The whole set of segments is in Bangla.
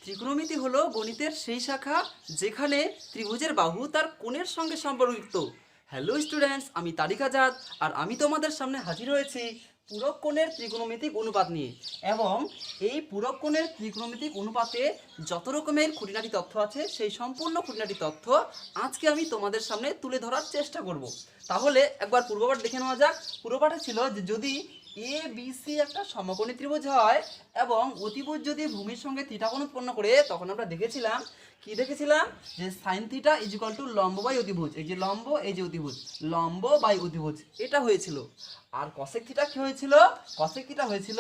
ত্রিকোণমিতি হলো গণিতের সেই শাখা যেখানে ত্রিভুজের বাহু তার কোণের সঙ্গে সম্পর্কিত। হ্যালো স্টুডেন্টস, আমি তারিক আজাদ আর আমি তোমাদের সামনে হাজির হয়েছি পূরক কোণের ত্রিকোণমিতিক অনুপাত নিয়ে। এবং এই পূরক কোণের ত্রিকোণমিতিক অনুপাতে যত রকমের খুঁটিনাটি তথ্য আছে সেই সম্পূর্ণ খুঁটিনাটি তথ্য আজকে আমি তোমাদের সামনে তুলে ধরার চেষ্টা করব। তাহলে একবার পূর্বপাঠ দেখে নেওয়া যাক। পূর্বপাঠে ছিল যে যদি এ বি সি একটা সমকোণী ত্রিভুজ হয় এবং অতিভুজ যদি ভূমির সঙ্গে থিটা কোণ উৎপন্ন করে, তখন আমরা দেখেছিলাম যে sign theta is equal two লম্ব বাই অতিভুজ। এই যে লম্ব, এই যে অতিভুজ, লম্ব বাই অতিভুজ এটা হয়েছিল। আর কসেক থিটা কি হয়েছিল? কসেক থিটা হয়েছিল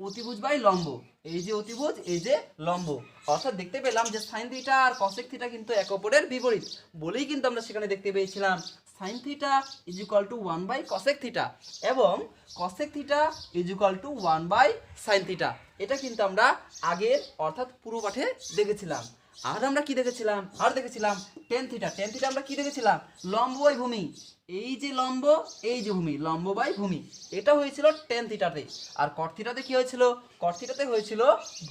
অতিভুজ বাই লম্ব। এই যে অতিভুজ, এই যে লম্ব। অর্থাৎ দেখতে পেলাম যে সাইন থিটা আর কসেক থিটা কিন্তু একে অপরের বিপরীত বলেই কিন্তু আমরা সেখানে দেখতে পেয়েছিলাম sine theta is equal to 1 by cosec theta এবং cosec theta is equal to 1 by sine theta. এটা কিন্তু আমরা আগের অর্থাৎ পূর্ব পাঠে দেখেছিলাম। আর আমরা কি দেখেছিলাম? আর দেখেছিলাম টেন থিটা। টেন থিটা আমরা কি দেখেছিলাম? লম্ব বাই ভূমি। এই যে লম্ব, এই যে ভূমি, লম্ব বাই ভূমি এটা হয়েছিল টেন থিটাতে। আর কট থিটাতে কি হয়েছিল? কট থিটাতে হয়েছিল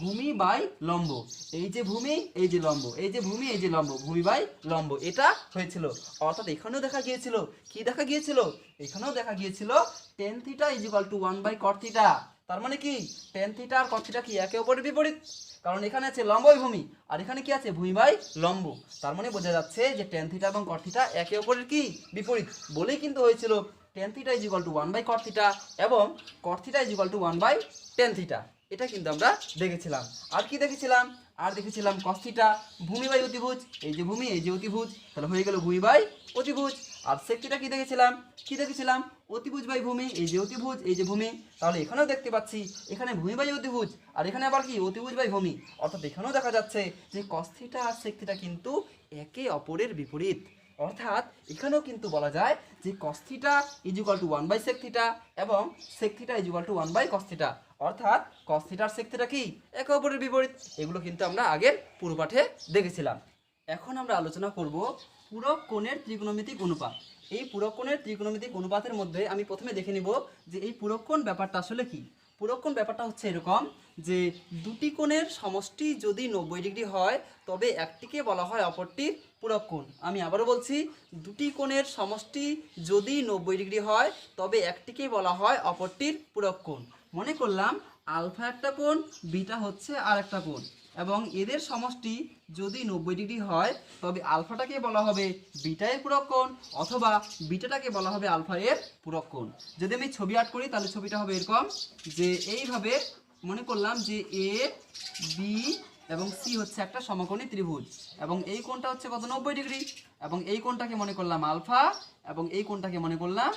ভূমি বাই লম্ব। এই যে ভূমি, এই যে লম্ব, এই যে ভূমি, এই যে লম্ব, ভূমি বাই লম্ব এটা হয়েছিল। অর্থাৎ এখানেও দেখা গিয়েছিল, কি দেখা গিয়েছিল? এখানেও দেখা গিয়েছিল tan theta is equal to 1 by cot theta. তার মানে কি টেন থিটা আর কট থিটা কি একে অপরের বিপরীত? কারণ এখানে আছে লম্ব বাই ভূমি আর এখানে কি আছে? ভূমি বাই লম্ব। তার মানে বোঝা যাচ্ছে যে টেন থিটা এবং কট থিটা একে অপরের কি বিপরীত বলেই কিন্তু হয়েছিল tan theta is equal to 1 by cot theta এবং cot theta is equal to 1 by tan theta. এটা কিন্তু আমরা দেখেছিলাম। আর কি দেখেছিলাম? আর দেখেছিলাম কস থিটা ভূমি বাই অতিভুজ। এই যে ভূমি, এই যে অতিভুজ, তাহলে হয়ে গেল ভূমি বাই অতিভুজ। আর সেক থিটা কি দেখেছিলাম? কি দেখেছিলাম? অতিভুজ বাই ভূমি। এই যে অতিভুজ, এই যে ভূমি, তাহলে এখানেও দেখতে পাচ্ছি এখানে ভূমি বাই অতিভুজ আর এখানে আবার কি? অতিভুজ বাই ভূমি। অর্থাৎ এখানেও দেখা যাচ্ছে যে কস থিটা আর সেক থিটা কিন্তু একে অপরের বিপরীত। অর্থাৎ এখানেও কিন্তু বলা যায় যে cos theta is equal to 1 by sec theta এবং sec theta is equal to 1 by cos theta. অর্থাৎ কস থিটা আর সেক থিটা কি একে অপরের বিপরীত। এগুলো কিন্তু আমরা আগের পূর্ব পাঠে দেখেছিলাম। এখন আমরা আলোচনা করব পূরক কোণের ত্রিকোণমিতিক অনুপাত। এই পূরক কোণের ত্রিকোণমিতিক অনুপাতের মধ্যে আমি প্রথমে দেখে নিব যে এই পূরক কোণ ব্যাপারটা আসলে কি। পূরক কোণ ব্যাপারটা হচ্ছে এরকম যে দুটি কোণের সমষ্টি যদি 90 ডিগ্রি হয় তবে একটিকে বলা হয় অপরটির পূরক কোণ। আমি আবারও বলছি, দুটি কোণের সমষ্টি যদি 90 ডিগ্রি হয় তবে একটিকে বলা হয় অপরটির পূরক কোণ। মনে করলাম আলফা একটা কোণ, বিটা হচ্ছে আর একটা কোণ এবং এদের সমষ্টি যদি 90 ডিগ্রি হয় তবে আলফাটাকে বলা হবে বিটা এর পূরক কোণ অথবা বিটাটাকে বলা হবে আলফা এর পূরক কোণ। যদি আমি ছবি আর্ট করি তাহলে ছবিটা হবে এরকম যে এইভাবে মনে করলাম যে এ বি এবং সি হচ্ছে একটা সমকোণী ত্রিভুজ এবং এই কোণটা হচ্ছে কত? 90 ডিগ্রি এবং এই কোণটাকে মনে করলাম আলফা এবং এই কোণটাকে মনে করলাম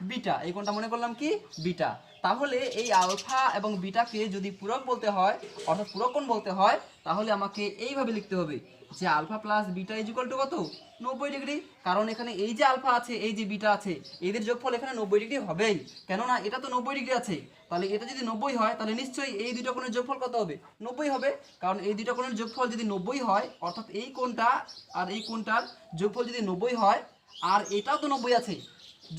বিটা। এই কোণটা মনে করলাম কি? বিটা। তাহলে এই আলফা এবং বিটাকে যদি পূরক বলতে হয় অর্থাৎ পূরক কোণ বলতে হয় তাহলে আমাকে এইভাবে লিখতে হবে যে alpha plus beta is equal to কত? 90 ডিগ্রি। কারণ এখানে এই যে আলফা আছে, এই যে বিটা আছে, এদের যোগফল এখানে 90 ডিগ্রি হবেই, কেননা এটা তো 90 ডিগ্রি আছে। তাহলে এটা যদি 90 হয় তাহলে নিশ্চয়ই এই দুটো কোণের যোগফল কত হবে? 90 হবে। কারণ এই দুটো কোণের যোগফল যদি 90 হয় অর্থাৎ এই কোণটা আর এই কোণটার যোগফল যদি 90 হয় আর এটাও তো 90 আছে,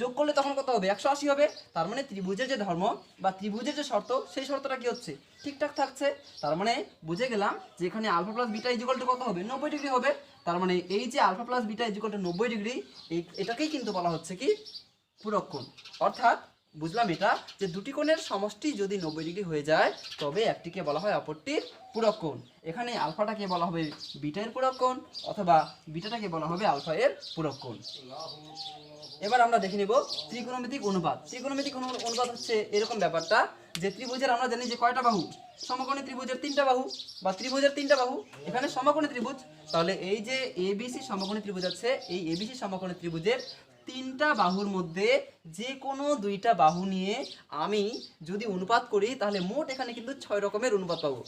যোগ করলে তখন কত হবে? 180 হবে। তার মানে ত্রিভুজের যে ধর্ম বা ত্রিভুজের যে শর্ত সেই শর্তটা কি হচ্ছে? ঠিকঠাক থাকছে। তার মানে বুঝে গেলাম যে এখানে alpha plus beta is equal to কত হবে? 90 ডিগ্রি হবে। তার মানে এই যে alpha plus beta is equal to 90 degree, এটাকেই কিন্তু বলা হচ্ছে কি? পূরক কোণ। অর্থাৎ বুঝলাম এটা যে দুটি কোণের সমষ্টি যদি 90 ডিগ্রি হয়ে যায় তবে একটিকে বলা হয় অপরটির পূরক কোণ। এখানে আলফাটাকে বলা হবে বিটা এর পূরক কোণ অথবা বিটাটাকে বলা হবে আলফা এর পূরক কোণ। এবার আমরা দেখে নিব ত্রিকোণমিতিক অনুপাত। ত্রিকোণমিতিক অনুপাত হচ্ছে এরকম ব্যাপারটা যে ত্রিভুজের আমরা জানি যে কয়টা বাহু? সমকোণী ত্রিভুজের 3টা বাহু বা ত্রিভুজের 3টা বাহু। এখানে সমকোণী ত্রিভুজ, তাহলে এই যে এবিসি সমকোণী ত্রিভুজ আছে, এই এবিসি সমকোণী ত্রিভুজের 3টা বাহুর মধ্যে যে কোনো 2টা বাহু নিয়ে আমি যদি অনুপাত করি তাহলে মোট এখানে কিন্তু 6 রকমের অনুপাত পাবো।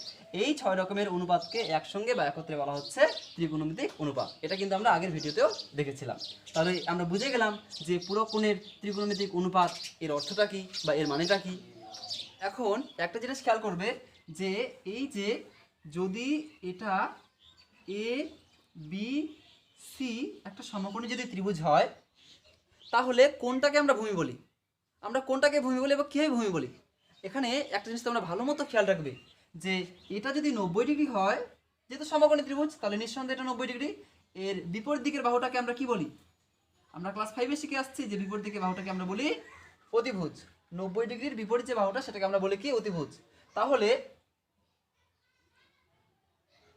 এই 6 রকমের অনুপাতকে একসঙ্গে বা একত্রে বলা হচ্ছে ত্রিকোণমিতিক অনুপাত। এটা কিন্তু আমরা আগের ভিডিওতেও দেখেছিলাম। তাহলে আমরা বুঝে গেলাম যে পূরক কোণের ত্রিকোণমিতিক অনুপাত এর অর্থটা কি বা এর মানেটা কি। এখন একটা জিনিস খেয়াল করবে যে এই যে যদি এটা এ বি সি একটা সমকোণী যদি ত্রিভুজ হয় তাহলে কোনটাকে আমরা ভূমি বলি? আমরা কোনটাকে ভূমি বলি বা কীভাবে ভূমি বলি? এখানে একটা জিনিস তোমরা ভালো মতো খেয়াল রাখবে যে এটা যদি 90 ডিগ্রি হয় যেহেতু সমকোণী ত্রিভুজ তাহলে নিঃসন্দেহে এটা 90 ডিগ্রি। এর বিপরীত দিকের বাহুটাকে আমরা কি বলি? আমরা ক্লাস 5-এ শিখে আসছি যে বিপরীত দিকের বাহুটাকে আমরা বলি অতিভুজ। 90 ডিগ্রির বিপরীত যে বাহুটা সেটাকে আমরা বলি কি? অতিভুজ। তাহলে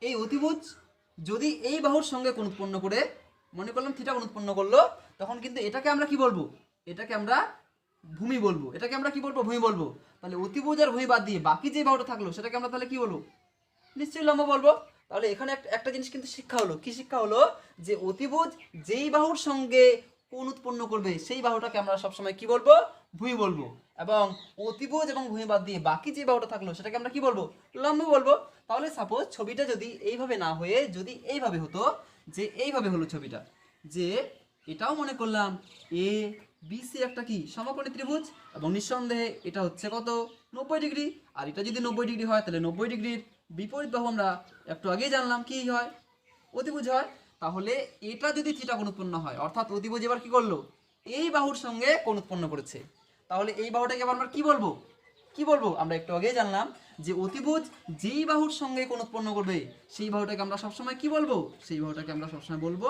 এই অতিভুজ যদি এই বাহুর সঙ্গে কোণ উৎপন্ন করে, মনে করলাম থিটা কোণ উৎপন্ন করলো, তখন কিন্তু এটাকে আমরা কি বলবো? এটাকে আমরা ভূমি বলবো। এটাকে আমরা কি বলবো? ভূমি বলবো। তাহলে অতিভুজ আর ভূমি বাদ দিয়ে বাকি যে বাহুটা থাকলো সেটাকে আমরা তাহলে কি বলবো? নিশ্চয়ই লম্ব বলবো। তাহলে এখানে একটা জিনিস কিন্তু শিক্ষা হলো। কি শিক্ষা হলো? যে অতিভুজ যেই বাহুর সঙ্গে কোণ উৎপন্ন করবে সেই বাহুটাকে আমরা সবসময় কি বলবো? ভূমি বলবো। এবং অতিভুজ এবং ভূমি বাদ দিয়ে বাকি যে বাহুটা থাকলো সেটাকে আমরা কি বলবো? লম্ব বলবো। তাহলে সাপোজ ছবিটা যদি এইভাবে না হয়ে যদি এইভাবে হতো, যে এইভাবে হলো ছবিটা, যে এটাও মনে করলাম এ বি সি একটা কি সমকোণী ত্রিভুজ, এবং নিঃসন্দেহে এটা হচ্ছে কত? 90 ডিগ্রি। আর এটা যদি 90 ডিগ্রি হয় তাহলে 90 ডিগ্রির বিপরীত বাহু আমরা একটু আগেই জানলাম কি হয়? অতিভুজ হয়। তাহলে এটা যদি থিটা কোণ উৎপন্ন হয়, অর্থাৎ অতিভুজ এবার কি করলো? এই বাহুর সঙ্গে কোণ উৎপন্ন করেছে। তাহলে এই বাহুটাকে আবার আমরা কি বলবো? কি বলবো? আমরা একটু আগেই জানলাম যে অতিভুজ যেই বাহুর সঙ্গে কোণ উৎপন্ন করবে সেই বাহুটাকে আমরা সবসময় কি বলবো? সেই বাহুটাকে আমরা সবসময় বলবো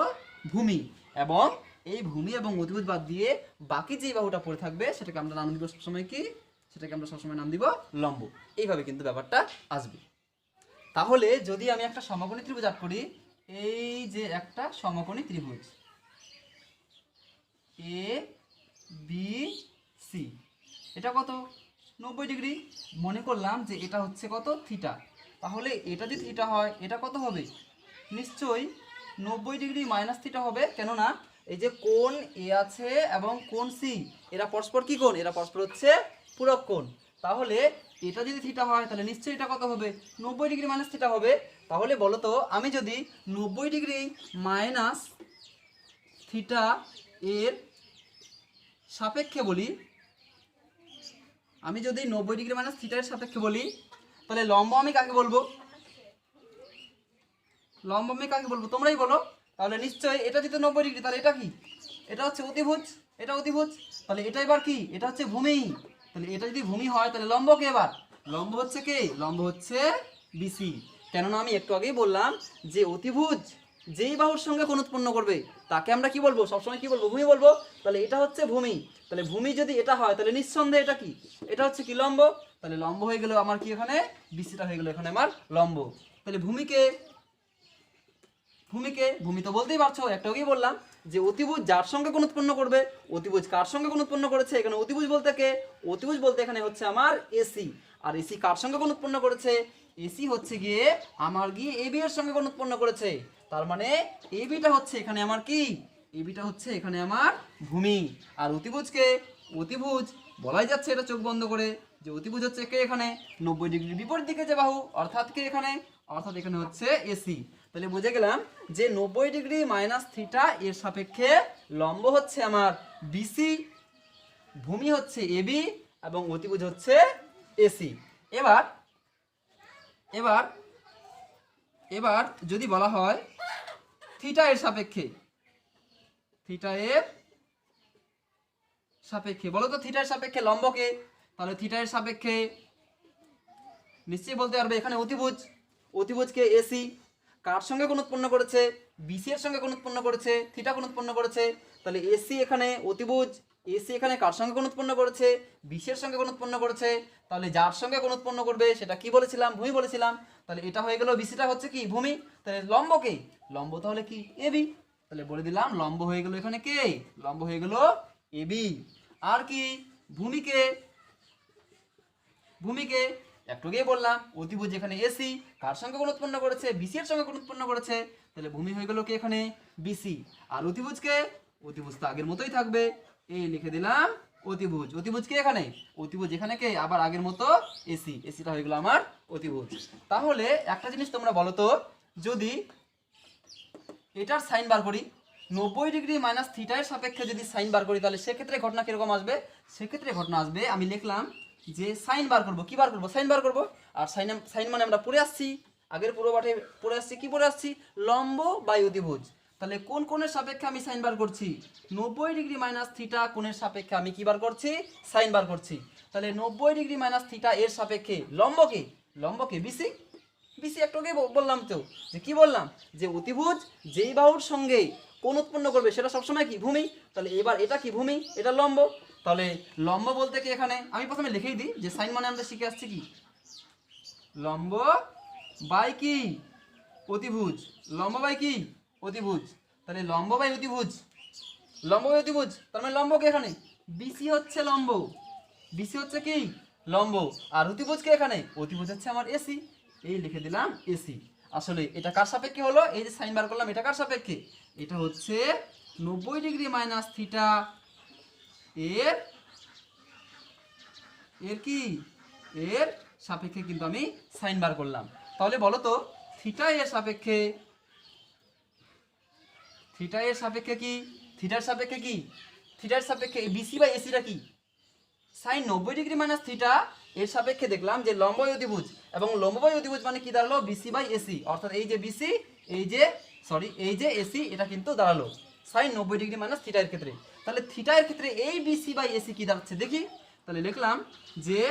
ভূমি। এবং এই ভূমি এবং অতিভুজ বাদ দিয়ে বাকি যে বাহুটা পড়ে থাকবে সেটাকে আমরা নাম দিব সবসময় কি? সেটাকে আমরা সবসময় নাম দিব লম্ব। এইভাবে কিন্তু ব্যাপারটা আসবে। তাহলে যদি আমি একটা সমকোণী ত্রিভুজ আঁক করি, এই যে একটা সমকোণী ত্রিভুজ এ বি সি, এটা কত? 90 ডিগ্রি। মনে করলাম যে এটা হচ্ছে কত? থিটা। তাহলে এটা যদি থিটা হয় এটা কত হবে? নিশ্চয়ই 90 ডিগ্রি মাইনাস থিটা হবে। কেননা এই যে কোণ এ আছে এবং কোণ সি, এরা পরস্পর কি কোণ? এরা পরস্পর হচ্ছে পূরক কোণ। তাহলে এটা যদি থিটা হয় তাহলে নিশ্চয়ই এটা কত হবে? 90 ডিগ্রি মাইনাস থিটা হবে। তাহলে বলো তো, আমি যদি 90 ডিগ্রি মাইনাস থিটা এর সাপেক্ষে বলি, আমি যদি 90 ডিগ্রি মাইনাস থিটা এর সাপেক্ষে বলি, তাহলে লম্ব আমি কাকে বলবো? লম্ব আমি কাকে বলবো? তোমরাই বলো। তাহলে নিশ্চয়ই এটা যদি 90 ডিগ্রি, তাহলে এটা কি? এটা হচ্ছে অতিভুজ। এটা অতিভুজ। তাহলে এটা এবার কি? এটা হচ্ছে ভূমি। তাহলে এটা যদি ভূমি হয় তাহলে লম্ব কে এবার? লম্ব হচ্ছে কে? লম্ব হচ্ছে বিসি। কেননা আমি একটু আগেই বললাম যে অতিভুজ যেই বাহুর সঙ্গে কোণ উৎপন্ন করবে তাকে আমরা কি বলবো? সবসময় কি বলবো? ভূমি বলবো। তাহলে এটা হচ্ছে ভূমি। তাহলে ভূমি যদি এটা হয় তাহলে নিঃসন্দেহে এটা কি? এটা হচ্ছে কি? লম্ব। তাহলে লম্ব হয়ে গেল আমার কি? এখানে বিসিটা হয়ে গেল এখানে আমার লম্ব। তাহলে ভূমিকে ভূমি তো বলতেই পারছো, একটা আগেই বললাম যে অতিভুজ যার সঙ্গে কোণ উৎপন্ন করবে। অতিভুজ কার সঙ্গে কোণ উৎপন্ন করেছে? এখানে অতিভুজ বলতে কে? অতিভুজ বলতে এখানে হচ্ছে আমার এসি। আর এসি কার সঙ্গে কোণ উৎপন্ন করেছে? এসি হচ্ছে গিয়ে আমার গিয়ে এবি এর সঙ্গে কোণ উৎপন্ন করেছে। তার মানে এবিটা হচ্ছে এখানে আমার কি? এবিটা হচ্ছে এখানে আমার ভূমি। আর অতিভুজকে? অতিভুজ বলাই যাচ্ছে এটা চোখ বন্ধ করে যে অতিভুজ হচ্ছে কে? এখানে 90 ডিগ্রি বিপরীত দিকে যে বাহু, অর্থাৎ কে? এখানে অর্থাৎ এখানে হচ্ছে এসি। তাহলে বুঝে গেলাম যে 90 ডিগ্রি মাইনাস থিটা এর সাপেক্ষে লম্ব হচ্ছে আমার বিসি, ভূমি হচ্ছে এবি এবং অতিভুজ হচ্ছে এসি। এবার এবার এবার যদি বলা হয় থিটা এর সাপেক্ষে, থিটা এর সাপেক্ষে বলো তো থিটার সাপেক্ষে লম্বকে? তাহলে থিটা এর সাপেক্ষে নিশ্চয়ই বলতে পারবে এখানে অতিভুজ। অতিভুজকে এসি কার সঙ্গে কোণ উৎপন্ন করেছে? বিসি এর সঙ্গে কোণ উৎপন্ন করেছে, থিটা কোণ উৎপন্ন করেছে। তাহলে এসি এখানে অতিভুজ, এসি এখানে কার সঙ্গে কোণ উৎপন্ন করেছে? বিসি এর সঙ্গে কোণ উৎপন্ন করেছে। তাহলে যার সঙ্গে কোণ উৎপন্ন করবে সেটা কি বলেছিলাম? ভূমি বলেছিলাম। তাহলে এটা হয়ে গেল বিসিটা হচ্ছে কি? ভূমি। তাহলে লম্বকে? লম্ব তাহলে কি? এবি। তাহলে বলে দিলাম লম্ব হয়ে গেল এখানে কে? লম্ব হয়ে গেল এবি। আর কি? ভূমিকে? ভূমিকে একটু আগেই বললাম অতিভুজ এখানে এসি কার সঙ্গে কোণ উৎপন্ন করেছে? বিসি এর সঙ্গে কোণ উৎপন্ন করেছে। তাহলে ভূমি হয়ে গেল কি এখানে? বিসি। আর অতিভুজকে? অতিভুজ তো আগের মতোই থাকবে, এই লিখে দিলাম অতিভুজ। অতিভুজ কে এখানে? অতিভুজ এখানে কে? আবার আগের মতো এসি। এসিটা হয়ে গেল আমার অতিভুজ। তাহলে একটা জিনিস তোমরা বলো তো, যদি এটার সাইন বার করি, 90 ডিগ্রি মাইনাস থিটা এর সাপেক্ষে যদি সাইন বার করি, তাহলে সেক্ষেত্রে ঘটনা কিরকম আসবে? সেক্ষেত্রে ঘটনা আসবে, আমি লিখলাম যে সাইন বার করব। কি বার করব? সাইন বার করব। আর সাইন মানে আমরা পড়ে আসছি, আগের পুরো পাঠে পড়ে আসছি। কি পড়ে আসছি? লম্ব বাই অতিভুজ। তাহলে কোন কোণের সাপেক্ষে আমি সাইন বার করছি? 90 ডিগ্রি মাইনাস থিটা কোণের সাপেক্ষে আমি কি বার করছি? সাইন বার করছি। তাহলে 90 ডিগ্রি মাইনাস থিটা এর সাপেক্ষে লম্বকে? লম্বকে বিসি। বিসি একটু আগে বললাম তো, যে কি বললাম, যে অতিভুজ যেই বাহুর সঙ্গে কোণ উৎপন্ন করবে সেটা সবসময় কি ভূমি। তাহলে এবার এটা কি ভূমি, এটা লম্ব। তাহলে লম্ব বলতে কি, এখানে আমি প্রথমে লিখেই দিই যে সাইন মানে আমরা শিখে আসছি কি, লম্ব বাই কি অতিভুজ, লম্ব বাই কি অতিভুজ। তাহলে লম্ব বাই অতিভুজ, লম্ব বাই অতিভুজ, তার মানে লম্ব কে এখানে, বিসি হচ্ছে লম্ব, বিসি হচ্ছে কি লম্ব, আর অতিভুজ কে এখানে, অতিভুজ হচ্ছে আমার এসি, এই লিখে দিলাম এসি। আসলে এটা কার সাপেক্ষে হলো, এই যে সাইন বার করলাম এটা কার সাপেক্ষে, এটা হচ্ছে 90 ডিগ্রি মাইনাস থিটা এর এর কি এর সাপেক্ষে কিন্তু আমি সাইন বার করলাম। তাহলে বলো তো থিটা এর সাপেক্ষে, থিটা এর সাপেক্ষে কি, থিটার সাপেক্ষে কি, থিটার সাপেক্ষে বিসি বাই এসিটা কি, সাইন 90 ডিগ্রি মাইনাস থিটা এর সাপেক্ষে দেখলাম যে লম্ব বাই অতিভুজ, এবং লম্ব বাই অতিভুজ মানে কি দাঁড়ালো, বিসি বাই এসি, অর্থাৎ এই যে বিসি, এই যে এসি, এটা কিন্তু দাঁড়ালো সাইন 90 ডিগ্রি মাইনাস থিটা এর ক্ষেত্রে। তাহলে থিটা এর ক্ষেত্রে এই বিসি বাই এসি কি দাঁড়াচ্ছে দেখি, তাহলে লিখলাম যে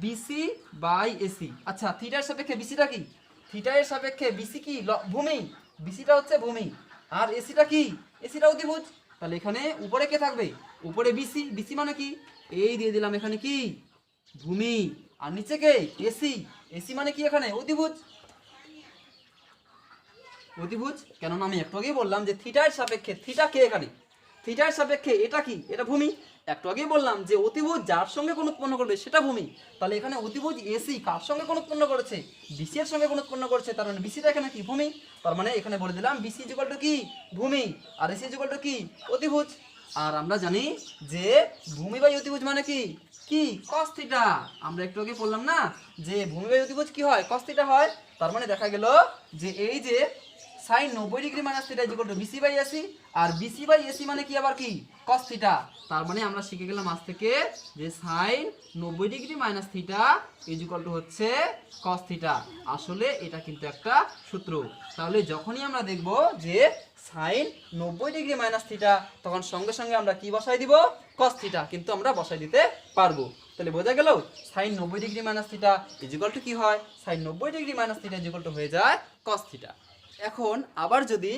বিসি বাই এসি। আচ্ছা থিটার সাপেক্ষে বিসিটা কি, থিটা এর সাপেক্ষে বিসি কি ভূমি, বিসিটা হচ্ছে ভূমি, আর এসিটা কি, এসিটা অতিভুজ। তাহলে এখানে উপরে কে থাকবে, উপরে বিসি, বিসি মানে কি, এই দিয়ে দিলাম এখানে কি ভূমি, আর নিচে কে এসি, এসি মানে কি এখানে অতিভুজ, অতিভুজ। কেননা আমি একটু আগেই বললাম যে থিটার সাপেক্ষে, থিটা কে এখানে, থিটার সাপেক্ষে এটা কি, এটা ভূমি। একটু আগেই বললাম যে অতিভুজ যার সঙ্গে কোণ উৎপন্ন করবে সেটা ভূমি। তাহলে এখানে অতিভুজ এসি কার সঙ্গে কোণ উৎপন্ন করেছে, বিসি এর সঙ্গে কোণ উৎপন্ন করেছে, তার মানে বিসিটা এখানে কি ভূমি। তার মানে এখানে বলে দিলাম বিসি ইজ ইকুয়াল টু কি ভূমি, আর এসি ইজ ইকুয়াল টু কি অতিভুজ। আর আমরা জানি যে ভূমি বাই অতিভুজ মানে কি, কি cos থিটা। আমরা একটু আগে বললাম না যে ভূমি বাই অতিভুজ কি হয়, cos থিটা হয়। তার মানে দেখা গেল যে এই যে sine 90 degree minus theta is equal to BC by AC, আর বিসি বাই এসি মানে কি আবার কি cos থিটা। তার মানে আমরা শিখে গেলাম আজ থেকে যে sine 90 degree minus theta is equal to হচ্ছে cos থিটা। আসলে এটা কিন্তু একটা সূত্র। তাহলে যখনই আমরা দেখব যে সাইন 90 ডিগ্রি মাইনাস থিটা, তখন সঙ্গে সঙ্গে আমরা কি বসাই দিব, cos থিটা কিন্তু আমরা বসাই দিতে পারবো। তাহলে বোঝা গেল sine 90 degree minus theta is equal to কি হয়, sine 90 degree minus theta is equal to হয়ে যায় cos থিটা। এখন আবার যদি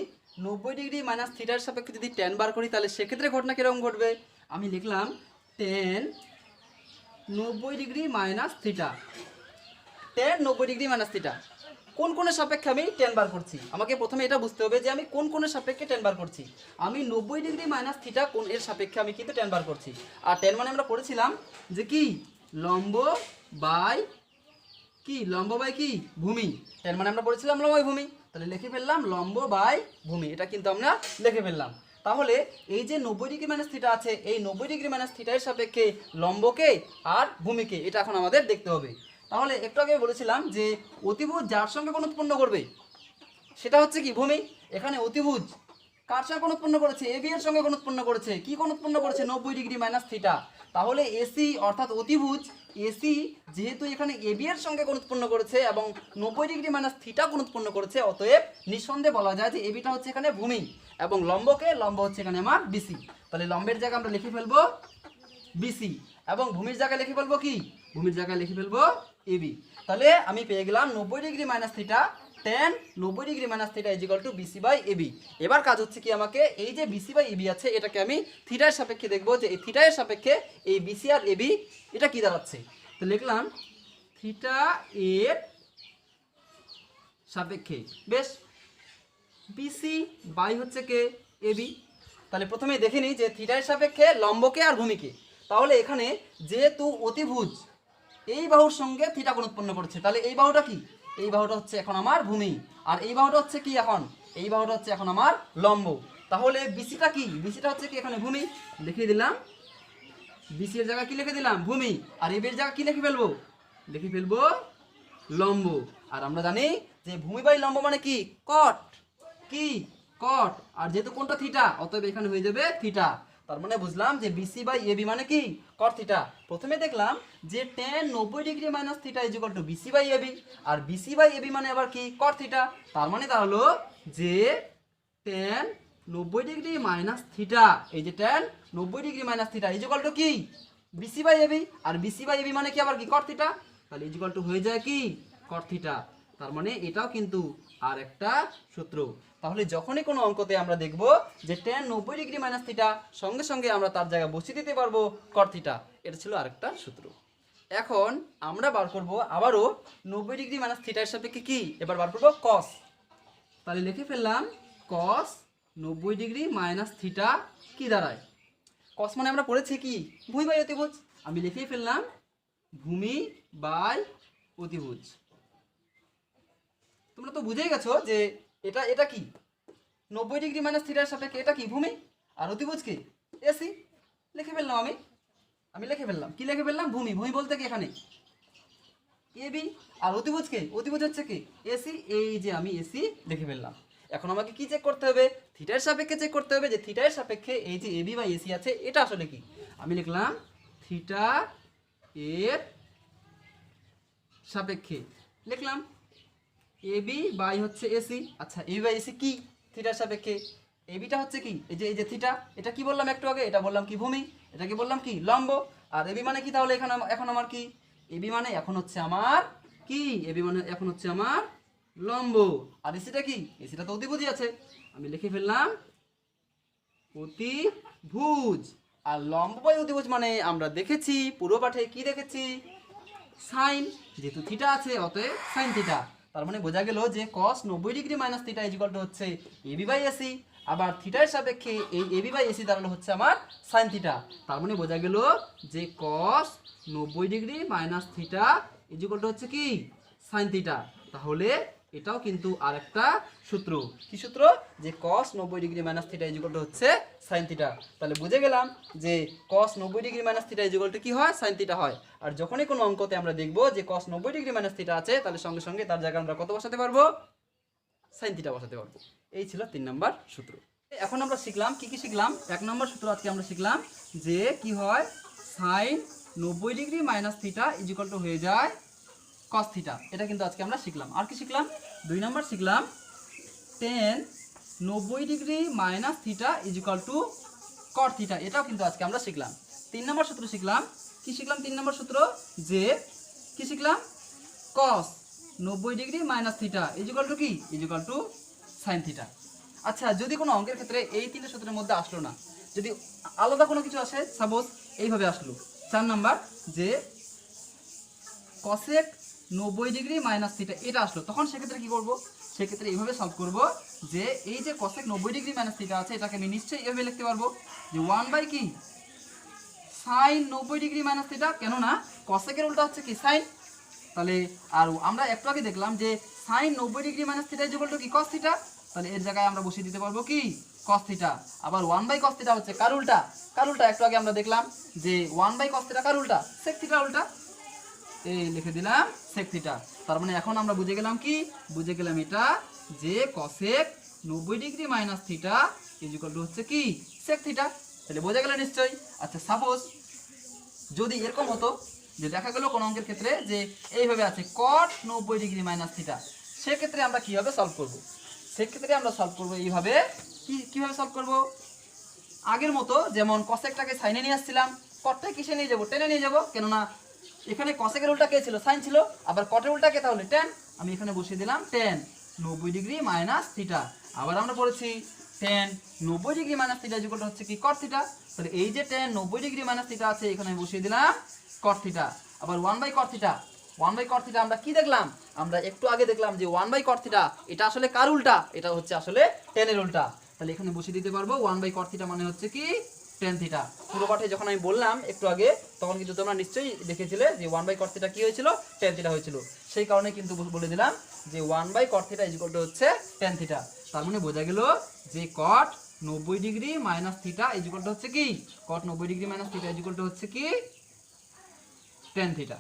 90 ডিগ্রি মাইনাস থিটার সাপেক্ষে যদি ট্যান বার করি, তাহলে সেক্ষেত্রে ঘটনা কিরকম ঘটবে, আমি লিখলাম tan 90 degree minus theta, tan 90 degree minus theta কোন কোণের সাপেক্ষে আমি ট্যান বার করছি। আমাকে প্রথমে এটা বুঝতে হবে যে আমি কোন কোণের সাপেক্ষে ট্যান বার করছি। আমি 90 ডিগ্রি মাইনাস থিটা কোণ এর সাপেক্ষে আমি কিন্তু ট্যান বার করছি। আর ট্যান মানে আমরা পড়েছিলাম যে কি লম্ব বাই কি, লম্ব বাই কি ভূমি, ট্যান মানে আমরা পড়েছিলাম লম্ব বাই ভূমি। তাহলে লিখে ফেললাম লম্ব বাই ভূমি, এটা কিন্তু আমরা লিখে ফেললাম। তাহলে এই যে 90 ডিগ্রি মাইনাস থিটা আছে, এই 90 ডিগ্রি মাইনাস থিটা এর সাপেক্ষে লম্বকে আর ভূমিকে এটা এখন আমাদের দেখতে হবে। তাহলে একটু আগে বলেছিলাম যে অতিভুজ যার সঙ্গে কোণ উৎপন্ন করবে সেটা হচ্ছে কি ভূমি। এখানে অতিভুজ কার সঙ্গে কোণ উৎপন্ন করেছে, এবি এর সঙ্গে কোণ উৎপন্ন করেছে, কি কোণ উৎপন্ন করেছে 90 ডিগ্রি মাইনাস থিটা। তাহলে এসি অর্থাৎ অতিভুজ এসি যেহেতু এখানে এবি এর সঙ্গে কোণ উৎপন্ন করেছে এবং 90 ডিগ্রি মাইনাস থিটা কোণ উৎপন্ন করেছে, অতএব নিঃসন্দেহে বলা যায় যে এবিটা হচ্ছে এখানে ভূমি এবং লম্ব হচ্ছে এখানে আমার বিসি। তাহলে লম্বের জায়গায় আমরা লিখে ফেলবো বিসি এবং ভূমির জায়গায় লিখে ফেলবো কি, ভূমির জায়গায় লিখে ফেলবো এবি। তাহলে আমি পেয়ে গেলাম 90 degree minus theta tan 90 degree minus theta is equal to BC by AB. এবার কাজ হচ্ছে কি, আমাকে এই যে বিসি বাই এবি আছে এটাকে আমি থিটার সাপেক্ষে দেখবো যে এই থিটার সাপেক্ষে এই বিসি আর এবি এটা কি দাঁড়াচ্ছে। তো লিখলাম থিটা এর সাপেক্ষে, বেশ বিসি বাই হচ্ছে কে এবি। তাহলে প্রথমে দেখে নিই যে থিটার সাপেক্ষে লম্বকে আর ভূমিকে। তাহলে এখানে যেহেতু অতিভুজ এই বাহুর সঙ্গে থিটা কোণ উৎপন্ন করছে, তাহলে এই বাহুটা কি, এই বাহুটা হচ্ছে এখন আমার ভূমি, আর এই বাহুটা হচ্ছে কি এখন, এই বাহুটা হচ্ছে এখন আমার লম্ব। তাহলে বিসিটা কি, বিসিটা হচ্ছে কি এখানে ভূমি, লিখে দিলাম বিসি এর জায়গা কি লিখে দিলাম ভূমি, আর এবি এর জায়গা কি লিখে ফেলবো, লিখে ফেলবো লম্ব। আর আমরা জানি যে ভূমি বাই লম্ব মানে কি কট, কি কট, আর যেহেতু কোনটা থিটা অতএব এখানে হয়ে যাবে থিটা। তার মানে বুঝলাম যে বিসি বাই এবি মানে কি কট থিটা। প্রথমে দেখলাম যে tan 90 degree minus theta is equal to BC by AB, আর বিসি বাই এবি মানে আবার কি কট থিটা। তার মানে দাঁড়ালো যে tan 90 ডিগ্রি মাইনাস থিটা, এই যে tan 90 degree minus theta is equal to কি বিসি বাই এবি, আর বিসি বাই এবি মানে কি আবার কি কট থিটা। তাহলে ইজ ইকুয়াল টু হয়ে যায় কি কট থিটা। তার মানে এটাও কিন্তু আর একটা সূত্র। তাহলে যখনই কোনো অঙ্কতে আমরা দেখব যে tan 90 ডিগ্রি মাইনাস থিটা, সঙ্গে সঙ্গে আমরা তার জায়গায় বসিয়ে দিতে পারবো cot থিটা। এটা ছিল আরেকটা সূত্র। এখন আমরা বার করব আবারও 90 ডিগ্রি মাইনাস থিটার সাপেক্ষে কি, এবার বার করব cos। তাহলে লিখে ফেললাম cos 90 ডিগ্রি মাইনাস থিটা কি দাঁড়ায়, cos মানে আমরা পড়েছি কি ভূমি বাই অতিভুজ, আমি লিখেই ফেললাম ভূমি বাই অতিভুজ। তোমরা তো বুঝেই গেছো যে এটা এটা কি 90 ডিগ্রি মাইনাস থিটার সাপেক্ষে এটা কি ভূমি, আর অতিভুজ কি এসি। লিখে ফেললাম আমি লিখে ফেললাম কি লিখে ফেললাম ভূমি, ভূমি বলতে কি এখানে এবি, আর অতিভুজ কে, অতিভুজ হচ্ছে কি এসি, এই যে আমি এসি লিখে ফেললাম। এখন আমাকে কি চেক করতে হবে, থিটার সাপেক্ষে চেক করতে হবে যে থিটার সাপেক্ষে এই যে এবি বা এসি আছে এটা আসলে কি। আমি লিখলাম থিটা এর সাপেক্ষে, লিখলাম এবি বাই হচ্ছে এসি। আচ্ছা এবি বাই এসি কি থিটার সাপেক্ষে, এবিটা হচ্ছে কি এই যে থিটা, এটা কি বললাম একটু আগে, এটা বললাম কি ভূমি, এটা কি বললাম কি লম্ব। আর এবি মানে কি তাহলে এখানে এখন আমার কি, এবি মানে এখন হচ্ছে আমার কি, এবি মানে এখন হচ্ছে আমার লম্ব। আর এসিটা কি, এসিটা তো অতিভুজই আছে, আমি লিখে ফেললাম অতিভুজ। আর লম্ব বাই অতিভুজ মানে আমরা দেখেছি পুরো পাঠে কি দেখেছি, সাইন, যেহেতু থিটা আছে অতএব সাইন থিটা। তার মানে বোঝা গেল যে cos 90 degree minus theta equal to হচ্ছে এবি বাই এসি, আবার থিটার সাপেক্ষে এই এবি বাই এসি দাঁড়ালো হচ্ছে আমার সাইন থিটা। তার মানে বোঝা গেল যে cos 90 degree minus theta equal to হচ্ছে কি সাইন থিটা। তাহলে এটাও কিন্তু আরেকটা সূত্র, কি সূত্র, যে cos 90 degree minus theta equal to হচ্ছে সাইন থিটা। তাহলে বুঝে গেলাম যে cos 90 degree minus theta equal to কি হয়, সাইন থিটা হয়। আর যখনই কোনো অঙ্কতে আমরা দেখব যে cos 90 ডিগ্রি মাইনাস থিটা আছে, তাহলে সঙ্গে সঙ্গে তার জায়গায় আমরা কত বসাতে পারবো, সাইন থিটা বসাতে পারবো। এই ছিল 3 নম্বর সূত্র। এখন আমরা শিখলাম কি কি শিখলাম, 1 নম্বর সূত্র আজকে আমরা শিখলাম যে কি হয়, sine 90 degree minus theta equal to হয়ে যায় cos থিটা, এটা কিন্তু আজকে আমরা শিখলাম। আর কি শিখলাম, 2 নম্বর শিখলাম tan 90 degree minus theta equal two cot theta, এটাও কিন্তু আজকে আমরা শিখলাম। 3 নম্বর সূত্র শিখলাম, কি শিখলাম 3 নম্বর সূত্র, যে কি শিখলাম cos 90 degree minus theta equal to কি, ইকুয়াল টু সাইন থিটা। আচ্ছা যদি কোনো অঙ্কের ক্ষেত্রে এই 3টে সূত্রের মধ্যে আসলো না, যদি আলাদা কোনো কিছু আসে, সাপোজ এইভাবে আসলো 4 নাম্বার যে cosec 90 ডিগ্রি মাইনাস থিটা এটা আসলো, তখন সেক্ষেত্রে কি করব, সেক্ষেত্রে এইভাবে সলভ করব যে এই যে cosec 90 ডিগ্রি মাইনাস থিটা আছে এটাকে আমি নিশ্চয়ই এইভাবে লিখতে পারবো যে 1 বাই কি সাইন 90 ডিগ্রি মাইনাস থিটা, কেননা cosec এর উল্টা হচ্ছে কি সাইন। তাহলে আর আমরা একটু আগে দেখলাম যে sine 90 degree minus theta equal to কি cos থিটা, তাহলে এর জায়গায় আমরা বসিয়ে দিতে পারবো কি cos থিটা। আবার 1 বাই cos থিটা হচ্ছে কার উল্টা, কার উল্টা একটু আগে আমরা দেখলাম যে 1 বাই cos থিটা কার উল্টা, sec থিটা উল্টা, এই লিখে দিলাম sec থিটা। তার মানে এখন আমরা বুঝে গেলাম কি, বুঝে গেলাম এটা যে cosec 90 degree minus theta equal to হচ্ছে কি sec থিটা, তাহলে বোঝা গেল নিশ্চয়ই। আচ্ছা সাপোজ যদি এরকম হতো যে দেখা গেল কোন অঙ্কের ক্ষেত্রে যে এইভাবে আছে cot 90 ডিগ্রি মাইনাস থিটা, সেক্ষেত্রে আমরা কিভাবে সলভ করব, সেক্ষেত্রে আমরা সলভ করব এইভাবে, কিভাবে সলভ করব, আগের মতো যেমন cosecটাকে সাইনে নিয়ে আসছিলাম, cotটাকে কিসে নিয়ে যাব, টেনে নিয়ে যাব, কেননা এখানে cosecের উল্টা কে ছিল সাইন ছিল, আবার cotএর উল্টা কে তাহলে tan, আমি এখানে বসিয়ে দিলাম tan 90 ডিগ্রি মাইনাস থিটা। আবার আমরা পড়েছি tan 90 degree minus theta equal to হচ্ছে কি cot থিটা, তাহলে এই যে tan 90 ডিগ্রি মাইনাস থিটা আছে এখানে আমি বসিয়ে দিলাম cot থিটা। আবার 1 by cot theta, 1 by cot theta আমরা কি দেখলাম, আমরা একটু আগে দেখলাম যে 1 বাই cot থিটা এটা আসলে কার উল্টা, এটা হচ্ছে আসলে tan এর উল্টা, তাহলে এখানে বসিয়ে দিতে পারবো 1 বাই cot থিটা মানে হচ্ছে কি tan থিটা। পুরো পাঠে যখন আমি বললাম একটু আগে তখন কিন্তু তোমরা নিশ্চয়ই দেখেছিলে যে 1 বাই cot থিটা কি হয়েছিল, tan থিটা হয়েছিল, সেই কারণে কিন্তু বলে দিলাম যে 1 by cot theta equal to হচ্ছে tan থিটা। তার মানে বোঝা গেল যে cot 90 degree minus theta equal to হচ্ছে কি, cot 90 degree minus theta equal to হচ্ছে কি tan থিটা।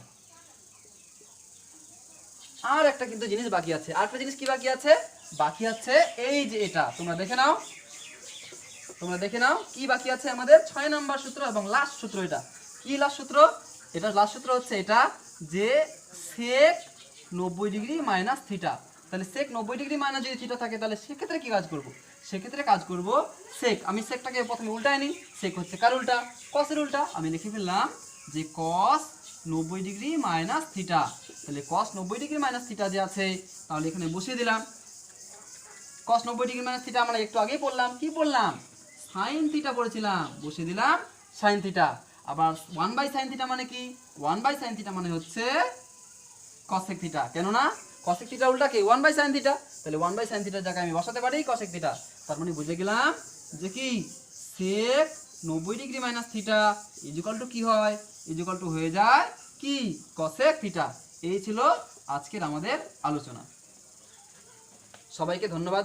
আর একটা কিন্তু জিনিস বাকি আছে, আরেকটা জিনিস কি বাকি আছে, বাকি আছে এই যে এটা তোমরা দেখে নাও, তোমরা দেখে নাও কি বাকি আছে আমাদের 6 নাম্বার সূত্র এবং লাস্ট সূত্র। এটা কি লাস্ট সূত্র, এটা লাস্ট সূত্র হচ্ছে এটা যে sec 90 ডিগ্রি মাইনাস থিটা, তাহলে sec 90 ডিগ্রি মাইনাস যদি থিটা থাকে তাহলে সেক্ষেত্রে কি কাজ করব, সেক্ষেত্রে কাজ করব sec, আমি secটাকে প্রথমে উল্টায় নিই, sec হচ্ছে কার উল্টা, cos এর উল্টা, আমি লিখে ফেললাম যে cos 90 ডিগ্রি মাইনাস থিটা তাহলে cos 90 ডিগ্রি মাইনাস থিটা যে আছে তাহলে এখানে বসিয়ে দিলাম। cos 90 ডিগ্রি মাইনাস থিটা আমরা একটু আগেই পড়লাম, কি পড়লাম, sin থিটা পড়েছিলাম, বসিয়ে দিলাম sin থিটা। আবার 1/sin থিটা মানে কি, 1/sin থিটা মানে হচ্ছে cosec থিটা, কেননা cosec থিটা উল্টা কি 1/sin থিটা, তাহলে 1/sin থিটার জায়গায় আমি বসাতে পারি cosec থিটা। তার মানে বুঝে গেলাম যে কি sec 90 degree minus theta equal to কি হয়, ইকুয়াল টু হয়ে যায় কি cosec থিটা। এই ছিল আজকের আমাদের আলোচনা। সবাইকে ধন্যবাদ।